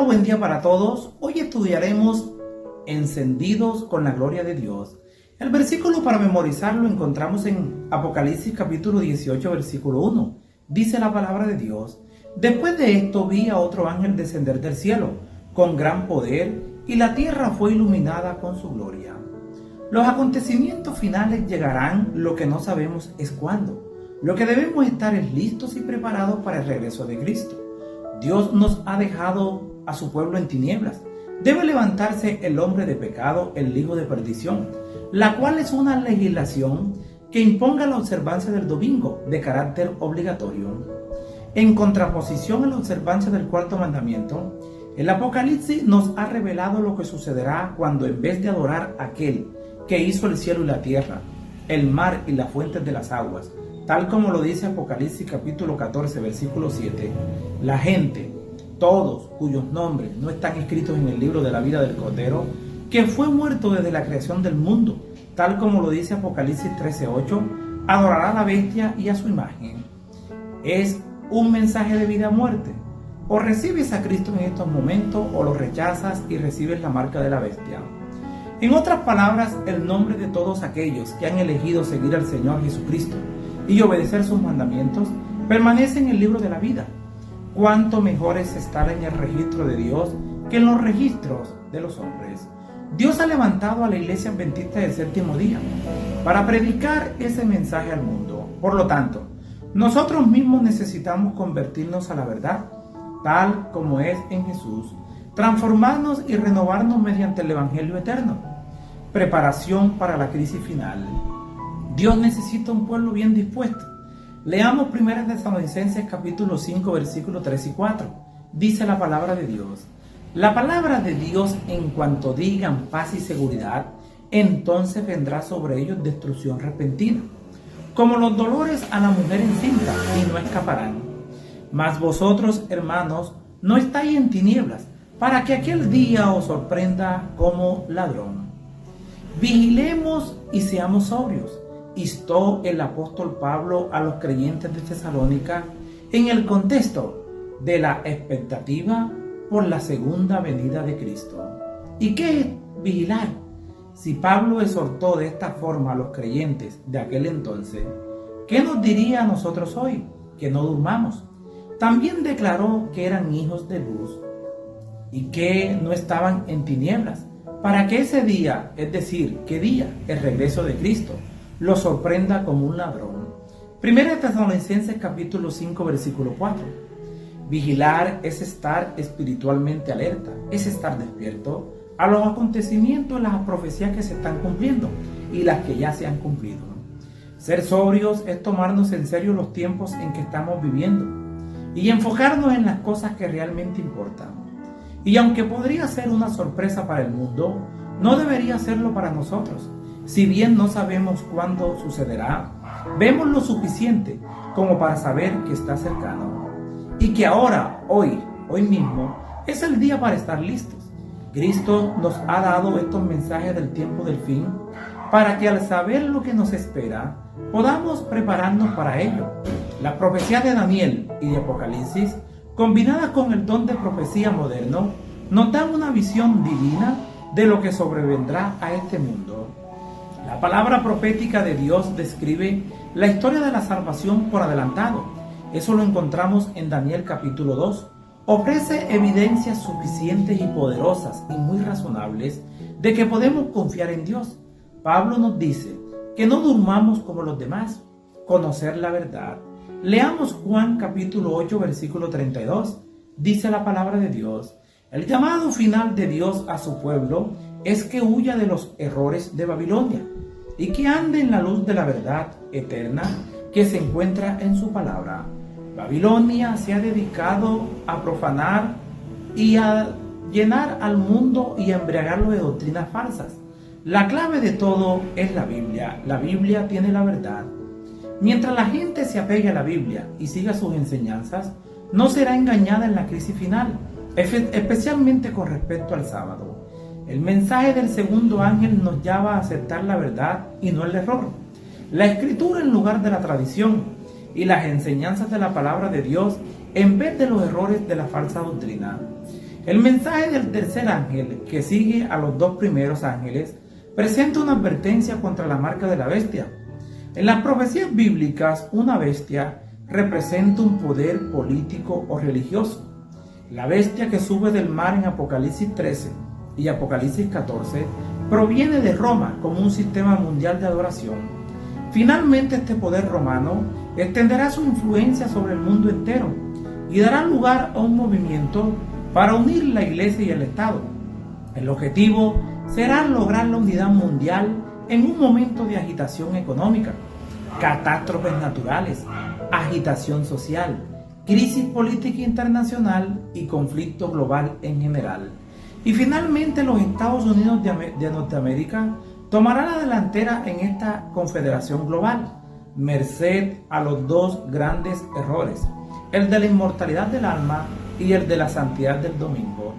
buen día para todos. Hoy estudiaremos encendidos con la gloria de Dios. El versículo para memorizar lo encontramos en Apocalipsis capítulo 18, versículo 1. Dice la palabra de Dios: después de esto vi a otro ángel descender del cielo con gran poder, y la tierra fue iluminada con su gloria. Los acontecimientos finales llegarán, lo que no sabemos es cuándo. Lo que debemos estar es listos y preparados para el regreso de Cristo. Dios nos ha dejado a su pueblo en tinieblas. Debe levantarse el hombre de pecado, el hijo de perdición, la cual es una legislación que imponga la observancia del domingo de carácter obligatorio. En contraposición a la observancia del cuarto mandamiento, el Apocalipsis nos ha revelado lo que sucederá cuando, en vez de adorar a aquel que hizo el cielo y la tierra, el mar y las fuentes de las aguas, tal como lo dice Apocalipsis capítulo 14, versículo 7, la gente, todos cuyos nombres no están escritos en el libro de la vida del Cordero, que fue muerto desde la creación del mundo, tal como lo dice Apocalipsis 13:8, adorará a la bestia y a su imagen. Es un mensaje de vida o muerte. O recibes a Cristo en estos momentos, o lo rechazas y recibes la marca de la bestia. En otras palabras, el nombre de todos aquellos que han elegido seguir al Señor Jesucristo y obedecer sus mandamientos permanece en el libro de la vida. Cuánto mejor es estar en el registro de Dios que en los registros de los hombres. Dios ha levantado a la iglesia adventista del séptimo día para predicar ese mensaje al mundo. Por lo tanto, nosotros mismos necesitamos convertirnos a la verdad, tal como es en Jesús, transformarnos y renovarnos mediante el Evangelio eterno. Preparación para la crisis final. Dios necesita un pueblo bien dispuesto. Leamos 1 Tesalonicenses capítulo 5, versículos 3 y 4. Dice la palabra de Dios: la palabra de Dios, en cuanto digan paz y seguridad, entonces vendrá sobre ellos destrucción repentina, como los dolores a la mujer encinta, y no escaparán. Mas vosotros, hermanos, no estáis en tinieblas, para que aquel día os sorprenda como ladrón. Vigilemos y seamos sobrios, instó el apóstol Pablo a los creyentes de Tesalónica en el contexto de la expectativa por la segunda venida de Cristo. ¿Y qué es vigilar? Si Pablo exhortó de esta forma a los creyentes de aquel entonces, ¿qué nos diría a nosotros hoy? Que no durmamos. También declaró que eran hijos de luz y que no estaban en tinieblas, para que ese día, es decir, ¿qué día? El regreso de Cristo, los sorprenda como un ladrón. 1 Tesalonicenses capítulo 5, versículo 4. Vigilar es estar espiritualmente alerta, es estar despierto a los acontecimientos, las profecías que se están cumpliendo y las que ya se han cumplido. Ser sobrios es tomarnos en serio los tiempos en que estamos viviendo y enfocarnos en las cosas que realmente importan. Y aunque podría ser una sorpresa para el mundo, no debería serlo para nosotros. Si bien no sabemos cuándo sucederá, vemos lo suficiente como para saber que está cercano y que ahora, hoy mismo, es el día para estar listos. Cristo nos ha dado estos mensajes del tiempo del fin para que, al saber lo que nos espera, podamos prepararnos para ello. Las profecías de Daniel y de Apocalipsis, combinadas con el don de profecía moderno, nos dan una visión divina de lo que sobrevendrá a este mundo. La palabra profética de Dios describe la historia de la salvación por adelantado. Eso lo encontramos en Daniel capítulo 2. Ofrece evidencias suficientes y poderosas y muy razonables de que podemos confiar en Dios. Pablo nos dice que no durmamos como los demás, conocer la verdad. Leamos Juan capítulo 8, versículo 32. Dice la palabra de Dios: el llamado final de Dios a su pueblo es que huya de los errores de Babilonia y que ande en la luz de la verdad eterna que se encuentra en su palabra. Babilonia se ha dedicado a profanar y a llenar al mundo y a embriagarlo de doctrinas falsas. La clave de todo es la Biblia. La Biblia tiene la verdad. Mientras la gente se apegue a la Biblia y siga sus enseñanzas, no será engañada en la crisis final, especialmente con respecto al sábado. El mensaje del segundo ángel nos llama a aceptar la verdad y no el error, la escritura en lugar de la tradición y las enseñanzas de la palabra de Dios en vez de los errores de la falsa doctrina. El mensaje del tercer ángel, que sigue a los dos primeros ángeles, presenta una advertencia contra la marca de la bestia. En las profecías bíblicas, una bestia representa un poder político o religioso. La bestia que sube del mar en Apocalipsis 13 y Apocalipsis 14 proviene de Roma como un sistema mundial de adoración. Finalmente, este poder romano extenderá su influencia sobre el mundo entero y dará lugar a un movimiento para unir la Iglesia y el Estado. El objetivo será lograr la unidad mundial en un momento de agitación económica, catástrofes naturales, agitación social, crisis política internacional y conflicto global en general. Y finalmente los Estados Unidos de Norteamérica tomarán la delantera en esta confederación global, merced a los dos grandes errores, el de la inmortalidad del alma y el de la santidad del domingo.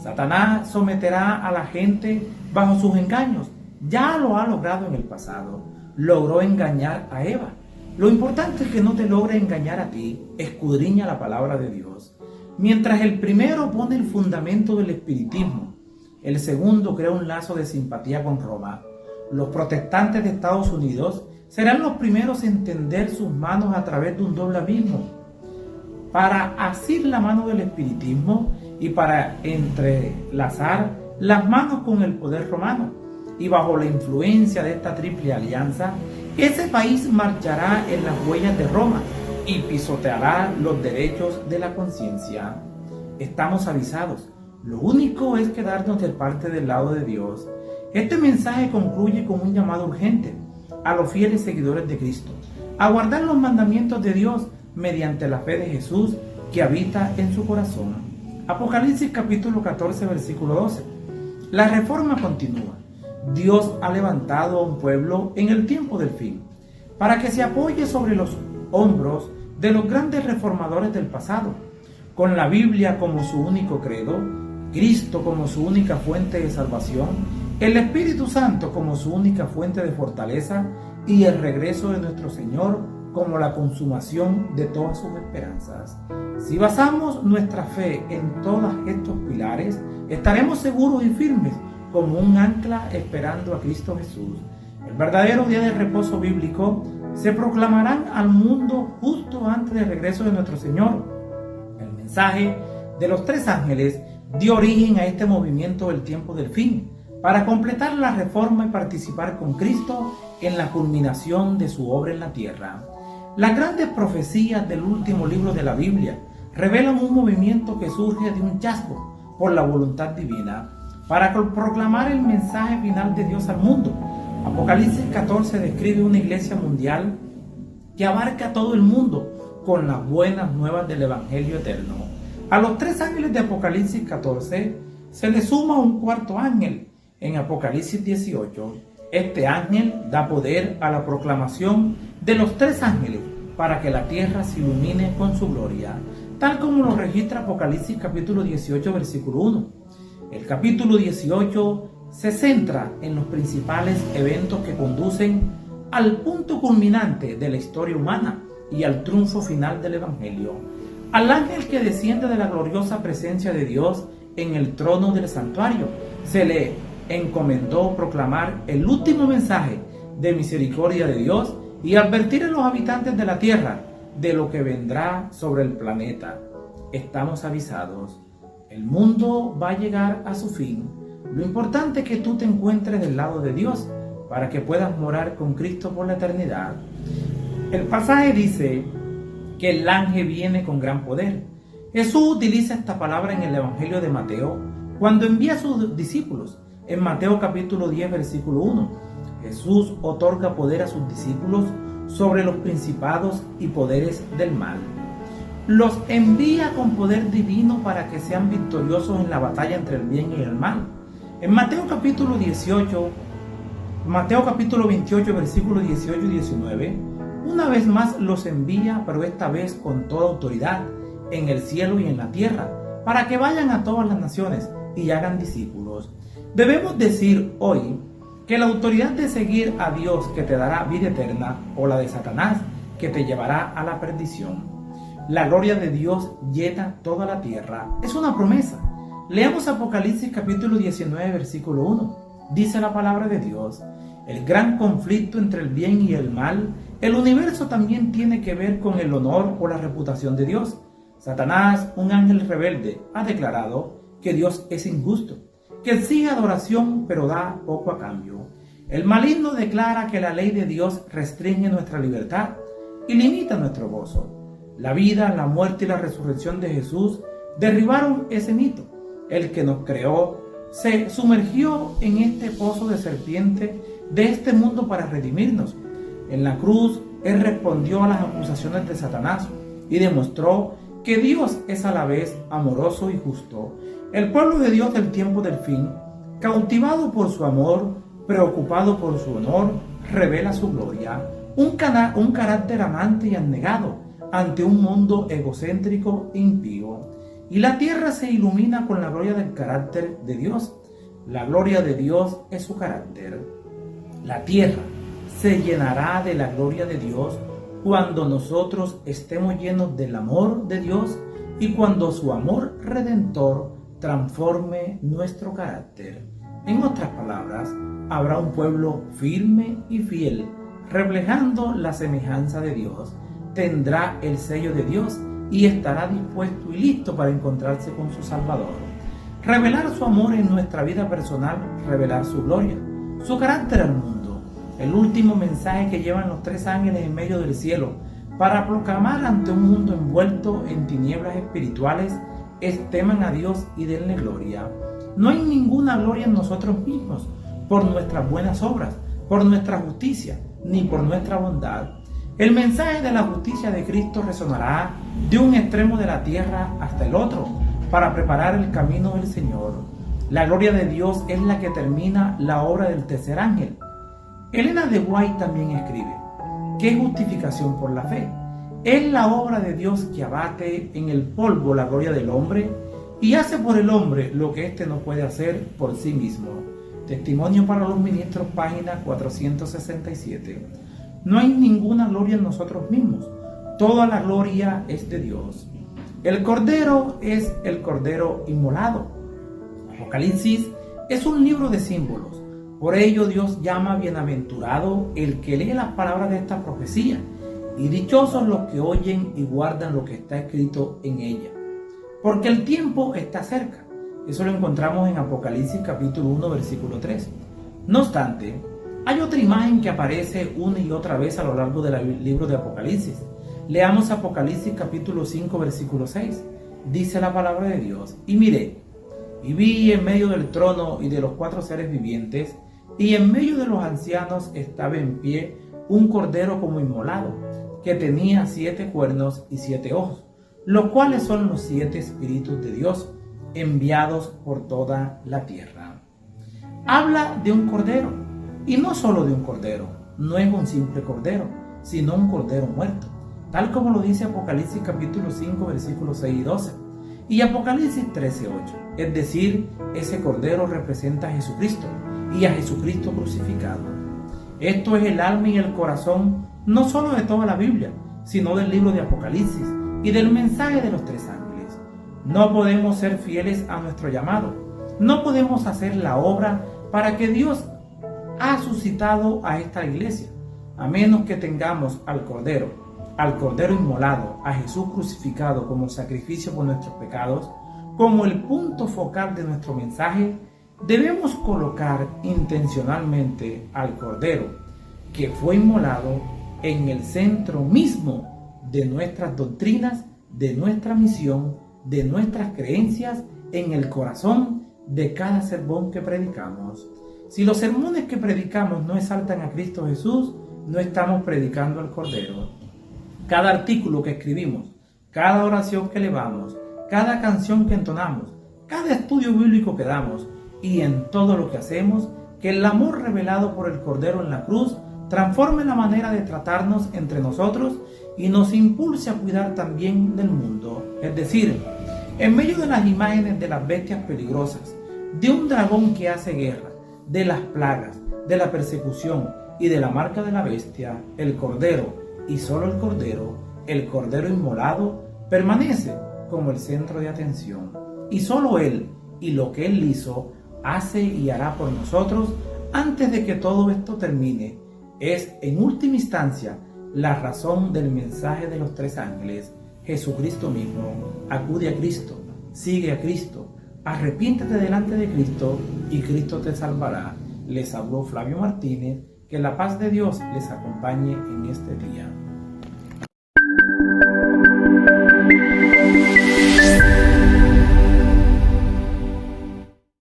Satanás someterá a la gente bajo sus engaños. Ya lo ha logrado en el pasado. Logró engañar a Eva. Lo importante es que no te logre engañar a ti. Escudriña la palabra de Dios. Mientras el primero pone el fundamento del espiritismo, el segundo crea un lazo de simpatía con Roma. Los protestantes de Estados Unidos serán los primeros en tender sus manos a través de un doble abismo para asir la mano del espiritismo y para entrelazar las manos con el poder romano. Y bajo la influencia de esta triple alianza, ese país marchará en las huellas de Roma y pisoteará los derechos de la conciencia. Estamos avisados. Lo único es quedarnos de parte del lado de Dios. Este mensaje concluye con un llamado urgente a los fieles seguidores de Cristo a guardar los mandamientos de Dios mediante la fe de Jesús que habita en su corazón. Apocalipsis capítulo 14, versículo 12. La reforma continúa. Dios ha levantado a un pueblo en el tiempo del fin, para que se apoye sobre los hombros de los grandes reformadores del pasado, con la Biblia como su único credo, Cristo como su única fuente de salvación, el Espíritu Santo como su única fuente de fortaleza y el regreso de nuestro Señor como la consumación de todas sus esperanzas. Si basamos nuestra fe en todos estos pilares, estaremos seguros y firmes como un ancla esperando a Cristo Jesús. El verdadero día de reposo bíblico se proclamarán al mundo justo antes del regreso de nuestro Señor. El mensaje de los tres ángeles dio origen a este movimiento del tiempo del fin, para completar la reforma y participar con Cristo en la culminación de su obra en la tierra. Las grandes profecías del último libro de la Biblia revelan un movimiento que surge de un chasco por la voluntad divina para proclamar el mensaje final de Dios al mundo. Apocalipsis 14 describe una iglesia mundial que abarca a todo el mundo con las buenas nuevas del Evangelio eterno. A los tres ángeles de Apocalipsis 14 se le suma un cuarto ángel en Apocalipsis 18. Este ángel da poder a la proclamación de los tres ángeles para que la tierra se ilumine con su gloria, tal como lo registra Apocalipsis capítulo 18, versículo 1. El capítulo 18 se centra en los principales eventos que conducen al punto culminante de la historia humana y al triunfo final del Evangelio. Al ángel que desciende de la gloriosa presencia de Dios en el trono del santuario se le encomendó proclamar el último mensaje de misericordia de Dios y advertir a los habitantes de la tierra de lo que vendrá sobre el planeta. Estamos avisados. El mundo va a llegar a su fin. Lo importante es que tú te encuentres del lado de Dios para que puedas morar con Cristo por la eternidad. El pasaje dice que el ángel viene con gran poder. Jesús utiliza esta palabra en el Evangelio de Mateo cuando envía a sus discípulos. En Mateo capítulo 10, versículo 1, Jesús otorga poder a sus discípulos sobre los principados y poderes del mal. Los envía con poder divino para que sean victoriosos en la batalla entre el bien y el mal. En Mateo capítulo 28, versículos 18 y 19, una vez más los envía, pero esta vez con toda autoridad, en el cielo y en la tierra, para que vayan a todas las naciones y hagan discípulos. Debemos decir hoy que la autoridad de seguir a Dios que te dará vida eterna o la de Satanás que te llevará a la perdición. La gloria de Dios llena toda la tierra. Es una promesa. Leamos Apocalipsis capítulo 19, versículo 1. Dice la palabra de Dios: el gran conflicto entre el bien y el mal. El universo también tiene que ver con el honor o la reputación de Dios. Satanás, un ángel rebelde, ha declarado que Dios es injusto, que exige adoración pero da poco a cambio. El maligno declara que la ley de Dios restringe nuestra libertad y limita nuestro gozo. La vida, la muerte y la resurrección de Jesús derribaron ese mito. El que nos creó se sumergió en este pozo de serpiente de este mundo para redimirnos. En la cruz, Él respondió a las acusaciones de Satanás y demostró que Dios es a la vez amoroso y justo. El pueblo de Dios del tiempo del fin, cautivado por su amor, preocupado por su honor, revela su gloria, un carácter amante y abnegado ante un mundo egocéntrico e impío. Y la tierra se ilumina con la gloria del carácter de Dios. La gloria de Dios es su carácter. La tierra se llenará de la gloria de Dios cuando nosotros estemos llenos del amor de Dios y cuando su amor redentor transforme nuestro carácter. En otras palabras, habrá un pueblo firme y fiel, reflejando la semejanza de Dios. Tendrá el sello de Dios y estará dispuesto y listo para encontrarse con su Salvador. Revelar su amor en nuestra vida personal, revelar su gloria, su carácter al mundo. El último mensaje que llevan los 3 ángeles en medio del cielo para proclamar ante un mundo envuelto en tinieblas espirituales es: teman a Dios y denle gloria. No hay ninguna gloria en nosotros mismos, por nuestras buenas obras, por nuestra justicia, ni por nuestra bondad. El mensaje de la justicia de Cristo resonará de un extremo de la tierra hasta el otro, para preparar el camino del Señor. La gloria de Dios es la que termina la obra del tercer ángel. Elena de White también escribe: ¿qué justificación por la fe? Es la obra de Dios que abate en el polvo la gloria del hombre y hace por el hombre lo que éste no puede hacer por sí mismo. Testimonio para los Ministros, página 467. No hay ninguna gloria en nosotros mismos. Toda la gloria es de Dios. El Cordero es el Cordero inmolado. Apocalipsis es un libro de símbolos. Por ello Dios llama bienaventurado el que lee las palabras de esta profecía, y dichosos los que oyen y guardan lo que está escrito en ella. Porque el tiempo está cerca. Eso lo encontramos en Apocalipsis capítulo 1, versículo 3. No obstante, hay otra imagen que aparece una y otra vez a lo largo del libro de Apocalipsis. Leamos Apocalipsis capítulo 5, versículo 6. Dice la palabra de Dios: y miré, y vi en medio del trono y de los 4 seres vivientes, y en medio de los ancianos estaba en pie un cordero como inmolado, que tenía 7 cuernos y 7 ojos, los cuales son los 7 espíritus de Dios, enviados por toda la tierra. Habla de un cordero, y no solo de un cordero, no es un simple cordero, sino un cordero muerto, tal como lo dice Apocalipsis capítulo 5, versículos 6 y 12, y Apocalipsis 13, 8, es decir, ese cordero representa a Jesucristo, y a Jesucristo crucificado. Esto es el alma y el corazón, no solo de toda la Biblia, sino del libro de Apocalipsis y del mensaje de los 3 ángeles. No podemos ser fieles a nuestro llamado, no podemos hacer la obra para que Dios ha suscitado a esta iglesia, a menos que tengamos al Cordero inmolado, a Jesús crucificado como sacrificio por nuestros pecados, como el punto focal de nuestro mensaje. Debemos colocar intencionalmente al Cordero, que fue inmolado, en el centro mismo de nuestras doctrinas, de nuestra misión, de nuestras creencias, en el corazón de cada sermón que predicamos. Si los sermones que predicamos no exaltan a Cristo Jesús, no estamos predicando al Cordero. Cada artículo que escribimos, cada oración que elevamos, cada canción que entonamos, cada estudio bíblico que damos y en todo lo que hacemos, que el amor revelado por el Cordero en la cruz transforme la manera de tratarnos entre nosotros y nos impulse a cuidar también del mundo. Es decir, en medio de las imágenes de las bestias peligrosas, de un dragón que hace guerra, de las plagas, de la persecución y de la marca de la bestia, el Cordero, y solo el Cordero inmolado, permanece como el centro de atención. Y solo Él y lo que Él hizo, hace y hará por nosotros antes de que todo esto termine, es en última instancia la razón del mensaje de los tres ángeles. Jesucristo mismo. Acude a Cristo, sigue a Cristo, arrepiéntete delante de Cristo y Cristo te salvará. Les habló Flavio Martínez. Que la paz de Dios les acompañe en este día.